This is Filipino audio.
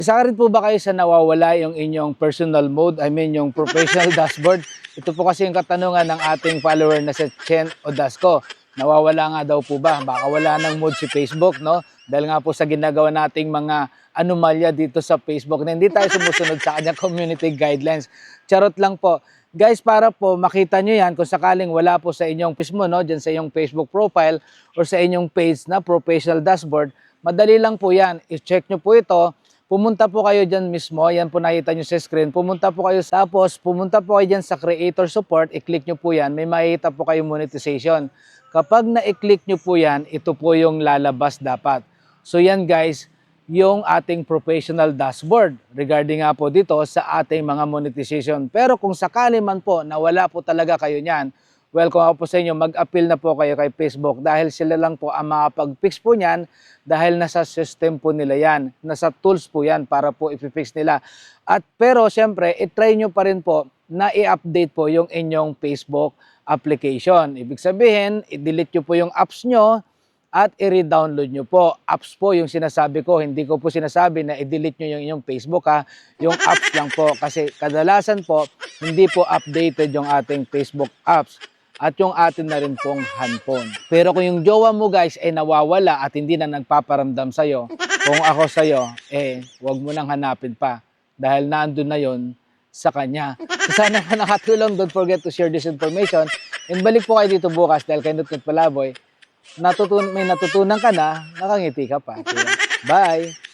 Isa ka rin po ba kayo sa nawawala yung inyong personal mode, I mean yung professional dashboard? Ito po kasi yung katanungan ng ating follower na si Chen Odasco. Nawawala nga daw po ba? Baka wala ng mode si Facebook, no? Dahil nga po sa ginagawa nating mga anomalya dito sa Facebook na hindi tayo sumusunod sa kanyang community guidelines. Charot lang po. Guys, para po makita nyo yan, kung sakaling wala po sa inyong mismo, no, dyan sa inyong Facebook profile or sa inyong page na professional dashboard, madali lang po yan. I-check nyo po ito. Pumunta po kayo dyan mismo, yan po nakita nyo sa screen. Pumunta po kayo, tapos pumunta po kayo dyan sa creator support, i-click nyo po yan, may makikita po kayo monetization. Kapag na-click nyo po yan, ito po yung lalabas dapat. So yan guys, yung ating professional dashboard regarding nga po dito sa ating mga monetization. Pero kung sakali man po na wala po talaga kayo niyan, welcome ako po sa inyo, mag-appeal na po kayo kay Facebook dahil sila lang po ang makapag-fix po niyan dahil nasa system po nila yan, nasa tools po yan para po i-fix nila. Pero siyempre, i-try nyo pa rin po na i-update po yung inyong Facebook application. Ibig sabihin, i-delete nyo po yung apps nyo at i-redownload nyo po. Apps po yung sinasabi ko, hindi ko po sinasabi na i-delete nyo yung inyong Facebook ha, yung apps lang po kasi kadalasan po, hindi po updated yung ating Facebook apps at yung atin na rin pong handphone. Pero kung yung jowa mo guys ay nawawala at hindi na nagpaparamdam sa'yo, kung ako sa'yo, wag mo nang hanapin pa dahil nandun na yon sa kanya. So sana po nakatulong. Don't forget to share this information. And balik po kayo dito bukas dahil kay Nutnut Palaboy, may natutunan ka na, nakangiti ka pa. Bye!